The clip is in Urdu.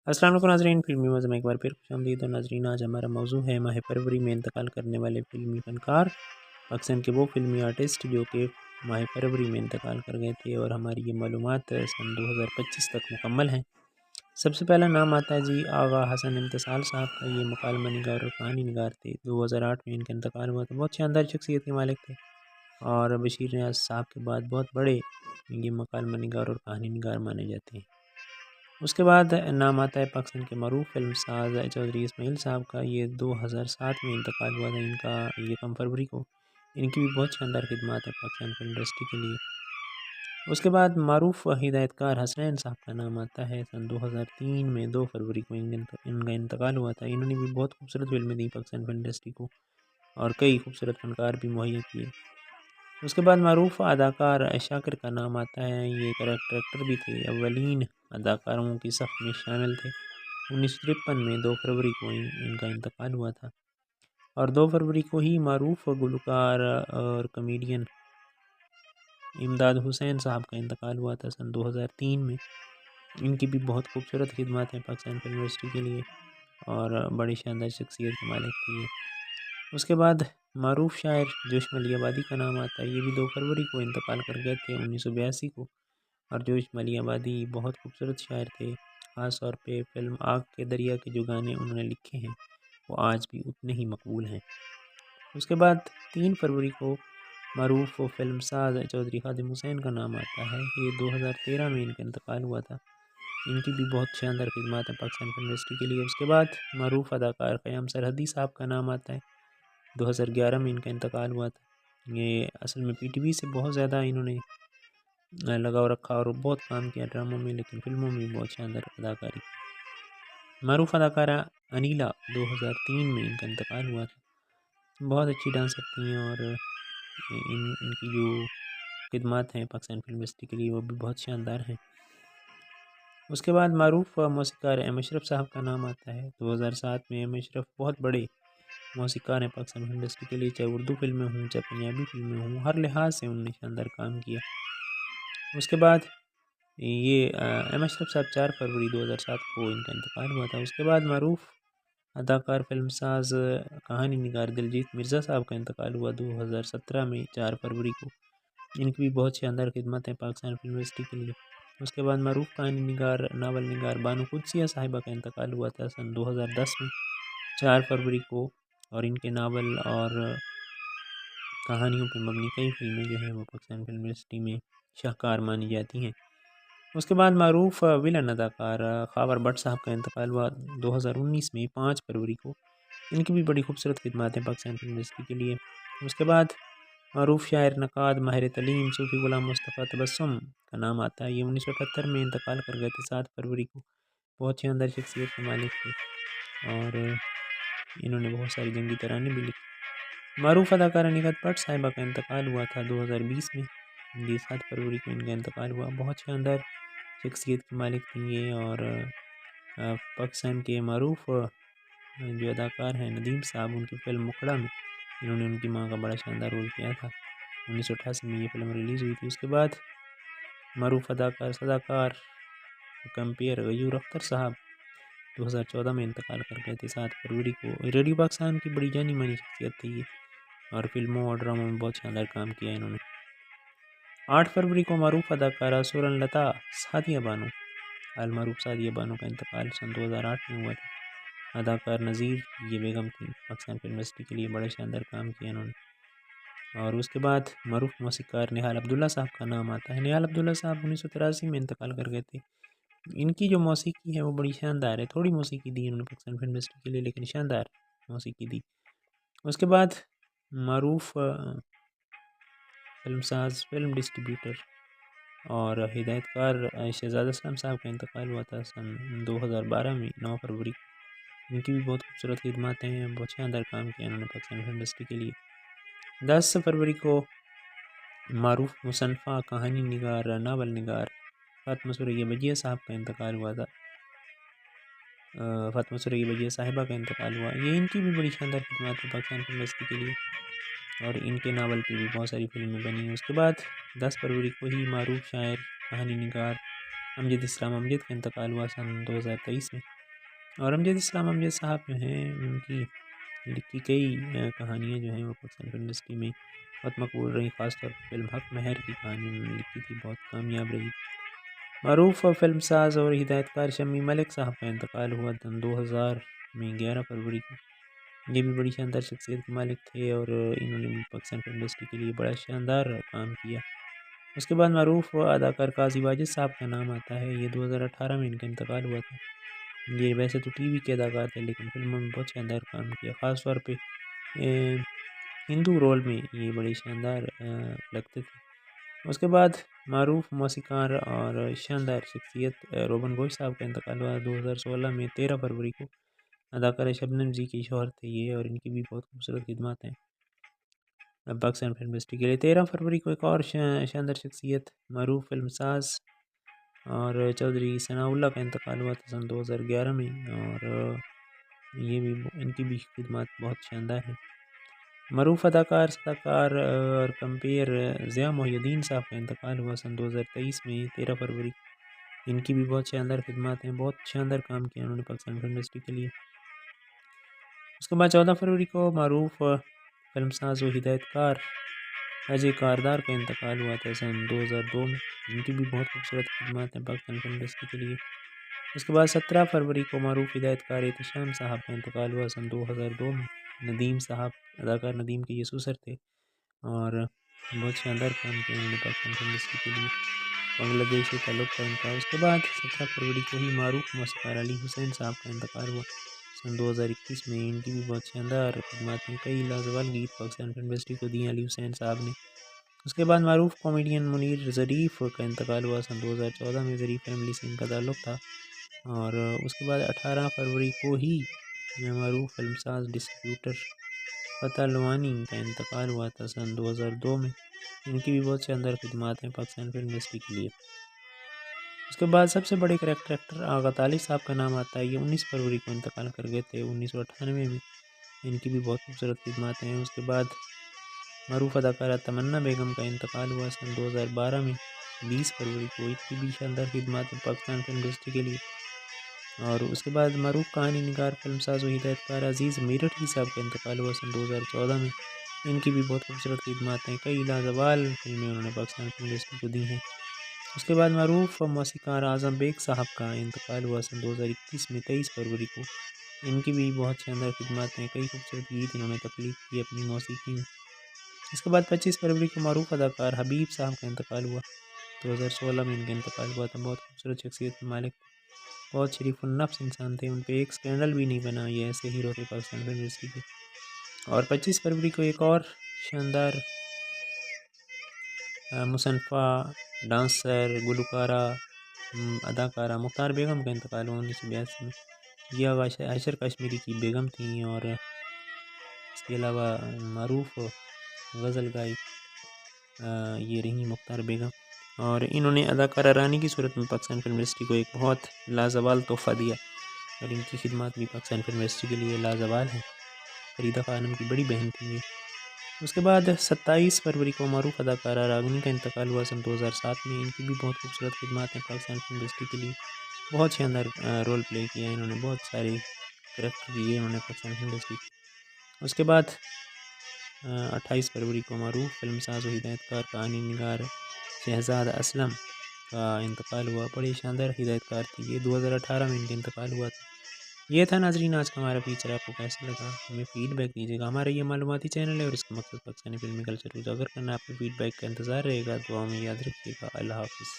السلام علیکم ناظرین، فلمی موضوع میں ایک بار پھر خوش آمدید۔ اور ناظرین، آج ہمارا موضوع ہے ماہ فروری میں انتقال کرنے والے فلمی فنکار، پاکستان کے وہ فلمی آرٹسٹ جو کہ ماہ فروری میں انتقال کر گئے تھے، اور ہماری یہ معلومات سن 2025 تک مکمل ہیں۔ سب سے پہلا نام آتا ہے جی آغا حسن امتصال صاحب کا۔ یہ مکالمہ نگار اور کہانی نگار تھے۔ 2008 میں ان کا انتقال ہوا تھا۔ بہت شاندار شخصیت کے مالک تھے، اور بشیر نیاز صاحب کے بعد بہت بڑے یہ مکالمہ نگار اور کہانی نگار مانے جاتے ہیں۔ اس کے بعد نام آتا ہے پاکستان کے معروف فلم ساز چودھری اسماعیل صاحب کا۔ یہ 2007 میں انتقال ہوا تھا ان کا، یکم فروری کو۔ ان کی بھی بہت شاندار خدمات ہیں پاکستان فلم انڈسٹری کے لیے۔ اس کے بعد معروف ہدایت کار حسنین صاحب کا نام آتا ہے۔ سن 2003 میں 2 فروری کو ان کا انتقال ہوا تھا۔ انہوں نے بھی بہت خوبصورت فلمیں دی پاکستان فلم انڈسٹری کو، اور کئی خوبصورت فنکار بھی مہیا کیے۔ اس کے بعد معروف اداکار شاکر کا نام آتا ہے۔ یہ کریکٹر بھی تھے، اولین اداکاروں کی صف میں شامل تھے۔ 1953 میں 2 فروری کو ان کا انتقال ہوا تھا، اور 2 فروری کو ہی معروف گلوکار اور کمیڈین امداد حسین صاحب کا انتقال ہوا تھا سن 2003 میں۔ ان کی بھی بہت خوبصورت خدمات ہیں پاکستان فلم انڈسٹری کے لیے، اور بڑی شاندار شخصیت کے مالک تھے۔ اس کے بعد معروف شاعر جوش ملی آبادی کا نام آتا ہے۔ یہ بھی 2 فروری کو انتقال کر گئے تھے 1982 کو۔ اور جوش ملی آبادی بہت خوبصورت شاعر تھے، خاص طور پہ فلم آگ کے دریا کے جو گانے انہوں نے لکھے ہیں وہ آج بھی اتنے ہی مقبول ہیں۔ اس کے بعد 3 فروری کو معروف فلم ساز چودھری خادم حسین کا نام آتا ہے۔ یہ 2013 میں ان کا انتقال ہوا تھا۔ ان کی بھی بہت شاندار خدمات ہیں پاکستان فلم انڈسٹری کے لیے۔ اس کے بعد معروف اداکار قیام سرحدی صاحب کا نام آتا ہے۔ 2011 میں ان کا انتقال ہوا تھا۔ یہ اصل میں پی ٹی وی سے بہت زیادہ انہوں نے لگاؤ رکھا اور بہت کام کیا ڈراموں میں، لیکن فلموں میں بہت شاندار اداکاری کی۔ معروف اداکارہ انیلا 2003 میں ان کا انتقال ہوا تھا۔ بہت اچھی ڈانسر تھیں، اور ان کی جو خدمات ہیں پاکستان فلم انڈسٹری کے لیے وہ بھی بہت شاندار ہیں۔ اس کے بعد معروف موسیقار ایم اشرف صاحب کا نام آتا ہے۔ 2007 میں ایم اشرف بہت بڑے موسیقار ہیں پاکستان فلم انڈسٹری کے لیے، چاہے اردو فلمیں ہوں چاہے پنجابی فلمیں ہوں، ہر لحاظ سے انہوں نے شاندار کام کیا۔ اس کے بعد یہ ایم اشرف صاحب 4 فروری 2007 کو ان کا انتقال ہوا تھا۔ اس کے بعد معروف اداکار فلم ساز کہانی نگار دلجیت مرزا صاحب کا انتقال ہوا 2017 میں 4 فروری کو۔ ان کی بھی بہت شاندار خدمت ہیں پاکستان فلم انڈسٹری کے لیے۔ اس کے بعد معروف کہانی نگار ناول نگار بانو قدسیہ صاحبہ کا انتقال ہوا تھا سن 2010 میں 4 فروری کو، اور ان کے ناول اور کہانیوں پہ مبنی کئی فلمیں جو ہیں وہ پاکستان فلم انڈسٹری میں شاہکار مانی جاتی ہیں۔ اس کے بعد معروف ویلن اداکار خاور بٹ صاحب کا انتقال ہوا 2019 میں 5 فروری کو۔ ان کی بھی بڑی خوبصورت خدمات ہیں پاکستان فلم انڈسٹری کے لیے۔ اس کے بعد معروف شاعر نقاد ماہر تعلیم صوفی غلام مصطفیٰ تبسم کا نام آتا ہے۔ یہ 1978 میں انتقال کر گئے تھے 7 فروری کو۔ بہت شاندار شخصیت کے مالک تھے، اور انہوں نے بہت ساری جنگی ترانے بھی لکھی۔ معروف اداکارہ نگہت بٹ صاحبہ کا انتقال ہوا تھا 2020 میں۔ یہ 7 فروری کو ان کا انتقال ہوا۔ بہت شاندار شخصیت کے مالک تھیں یہ، اور پاکستان کے معروف جو اداکار ہیں ندیم صاحب، ان کی فلم مکھڑا میں انہوں نے ان کی ماں کا بڑا شاندار رول کیا تھا۔ 1988 میں یہ فلم ریلیز ہوئی تھی۔ اس کے بعد معروف اداکار صداکار کمپیئر غیور اختر صاحب 2014 میں انتقال کر گئے تھے 7 فروری کو۔ ریڈیو پاکستان کی بڑی جانی مانی شخصیت تھی یہ، اور فلموں اور ڈراموں میں بہت شاندار کام کیا انہوں نے۔ 8 فروری کو معروف اداکارہ سورن لتا سعدیہ بانو المعروف سعدیہ بانو کا انتقال سن 2008 میں ہوا تھا۔ اداکار نذیر یہ بیگم تھی، پاکستان فلم انڈسٹری کے لیے بڑا شاندار کام کیا انہوں نے۔ اور اس کے بعد معروف موسیقار نہال عبداللہ صاحب کا نام آتا ہے۔ نہال عبداللہ صاحب 1983 میں انتقال کر گئے تھے۔ ان کی جو موسیقی ہے وہ بڑی شاندار ہے۔ تھوڑی موسیقی دی انہوں نے پاکستان فلم انڈسٹری کے لیے، لیکن شاندار موسیقی دی۔ اس کے بعد معروف فلم ساز، فلم ڈسٹریبیوٹر اور ہدایت کار شہزاد اسلم صاحب کا انتقال ہوا تھا سن 2012 میں 9 فروری۔ ان کی بھی بہت خوبصورت خدمات ہیں، بہت شاندار کام کیا انہوں نے پاکستان فلم انڈسٹری کے لیے۔ 10 فروری کو معروف مصنفہ کہانی نگار ناول نگار فاطمہ سریا بجیہ صاحب کا انتقال ہوا تھا۔ فاطمہ سریا بجیہ صاحبہ کا انتقال ہوا۔ یہ ان کی بھی بڑی شاندار خدمات ہیں پاکستان فلم انڈسٹری کے لیے، اور ان کے ناول پہ بھی بہت ساری فلمیں بنی۔ اس کے بعد 10 فروری کو ہی معروف شاعر کہانی نگار امجد اسلام امجد کا انتقال ہوا سن 2023 میں۔ اور امجد اسلام امجد صاحب جو ہیں ان کی لکھی کئی کہانیاں جو ہیں وہ پاکستان فلم انڈسٹری میں بہت مقبول رہی، خاص طور پر فلم حق مہر کی کہانی انہوں نے لکھی تھی، بہت کامیاب رہی۔ معروف فلم ساز اور ہدایت کار شمی ملک صاحب کا انتقال ہوا 2000 میں 11 فروری کو۔ یہ بھی بڑی شاندار شخصیت کے مالک تھے اور انہوں نے بھی پاکستان فلم انڈسٹری کے لیے بڑا شاندار کام کیا۔ اس کے بعد معروف اداکار قاضی واجد صاحب کا نام آتا ہے، یہ 2018 میں ان کا انتقال ہوا تھا۔ یہ ویسے تو ٹی وی کے اداکار تھے لیکن فلموں میں بہت شاندار کام کیا، خاص طور پہ ہندو رول میں یہ بڑے شاندار لگتے تھے۔ اس کے بعد معروف موسیقار اور شاندار شخصیت روبن گوش صاحب کا انتقال ہوا 2016 میں 13 فروری کو۔ اداکارہ شبنم جی کی شوہر تھے یہ، اور ان کی بھی بہت خوبصورت خدمات ہیں پاکستان فلم انڈسٹری کے لیے۔ 13 فروری کو ایک اور شاندار شخصیت معروف فلم ساز اور چودھری ثناء اللہ کا انتقال ہوا تھا سن 2011 میں، اور یہ بھی ان کی بھی خدمات بہت شاندار ہیں۔ معروف اداکار صداکار اور کمپیر ضیاء محی الدین صاحب کا انتقال ہوا سن 2023 میں 13 فروری۔ ان کی بھی بہت شاندار خدمات ہیں، بہت شاندار کام کیا انہوں نے پاکستان فلم انڈسٹری کے لیے۔ اس کے بعد 14 فروری کو معروف فلم ساز و ہدایت کار اجے کاردار کا انتقال ہوا تھا سن 2002 میں، ان کی بھی بہت خوبصورت خدمات ہیں پاکستان فلم انڈسٹری کے لیے۔ اس کے بعد 17 فروری کو معروف ہدایت کار احتشام صاحب کا انتقال ہوا سن 2002 میں۔ ندیم صاحب اداکار ندیم کے یہ سسر تھے اور بہت شاندار کام کیا انہوں نے پاکستان فلم انڈسٹری کے لیے، بنگلہ دیش سے تعلق تھا ان کا۔ اس کے بعد 17 فروری کو ہی معروف موسیقار علی حسین صاحب کا انتقال ہوا سن 2021 میں، ان کی بھی بہت شاندار خدمات ہیں، کئی لازوال گیت پاکستان فلم انڈسٹری کو دیے علی حسین صاحب نے۔ اس کے بعد معروف کامیڈین منیر ظریف کا انتقال ہوا سن 2014 میں، ظریف فیملی سے ان کا تعلق تھا۔ اور اس کے بعد 18 فروری کو ہی معروف فلم ساز ڈسٹریبیوٹر فتح لوانی کا انتقال ہوا تھا سن 2002 میں، ان کی بھی بہت شاندار خدمات ہیں پاکستان فلم انڈسٹری کے لیے۔ اس کے بعد سب سے بڑے کریکٹر ایکٹر آغا طالب صاحب کا نام آتا ہے، یہ 19 فروری کو انتقال کر گئے تھے 1998 میں، ان کی بھی بہت خوبصورت خدمات ہیں۔ اس کے بعد معروف اداکارہ تمنا بیگم کا انتقال ہوا سن 2012 میں 20 فروری کو، ان کی بھی شاندار خدمات ہیں پاکستان فلم انڈسٹری کے لیے۔ اور اس کے بعد معروف کہانی نگار فلم ساز و ہدایت کار عزیز میرٹھی صاحب کا انتقال ہوا سن 2014 میں، ان کی بھی بہت خوبصورت خدمات ہیں، کئی لازوال فلمیں انہوں نے پاکستان فلم انڈسٹری کو دی ہیں۔ اس کے بعد معروف موسیقار اعظم بیگ صاحب کا انتقال ہوا سن 2021 میں 23 فروری کو، ان کی بھی بہت شاندار خدمات ہیں، کئی خوبصورت گیت انہوں نے تخلیق کی اپنی موسیقی میں۔ اس کے بعد 25 فروری کو معروف اداکار حبیب صاحب کا انتقال ہوا، 2016 میں ان کا انتقال ہوا تھا، بہت خوبصورت شخصیت کے مالک، بہت شریف النفس انسان تھے، ان پہ ایک سکینڈل بھی نہیں بنا، یہ ایسے ہیرو تھے پاکستان فلم انڈسٹری کے۔ اور 25 فروری کو ایک اور شاندار مصنفہ، ڈانسر، گلوکارہ، اداکارہ مختار بیگم کا انتقال ہوا 1982 میں، یہ عائشہ کشمیری کی بیگم تھیں، اور اس کے علاوہ معروف غزل گائک یہ رہی مختار بیگم، اور انہوں نے اداکارہ رانی کی صورت میں پاکستان فلم انڈسٹری کو ایک بہت لازوال تحفہ دیا، اور ان کی خدمات بھی پاکستان فلم انڈسٹری کے لیے لازوال ہیں، فریدہ خانم کی بڑی بہن تھی یہ۔ اس کے بعد 27 فروری کو معروف اداکارہ راگنی کا انتقال ہوا سن 2007 میں، ان کی بھی بہت خوبصورت خدمات ہیں پاکستان فلم انڈسٹری کے لیے، بہت شاندار رول پلے کیا انہوں نے، بہت سارے کریکٹر دیے انہوں نے پاکستان فلم انڈسٹری کو۔ اس کے بعد 28 فروری کو معروف فلم ساز و ہدایت کار کہانی نگار شہزاد اسلم کا انتقال ہوا، بڑے شاندار ہدایت کار تھے یہ، 2018 میں ان کا انتقال ہوا تھا۔ یہ تھا ناظرین آج کا ہمارا فیچر، آپ کو کیسا لگا ہمیں فیڈ بیک دیجیے گا، ہمارا یہ معلوماتی چینل ہے اور اس کا مقصد پاکستانی فلمی کلچر اجاگر کرنا، آپ کے فیڈ بیک کا انتظار رہے گا، دعاؤں میں یاد رکھیے گا، اللہ حافظ۔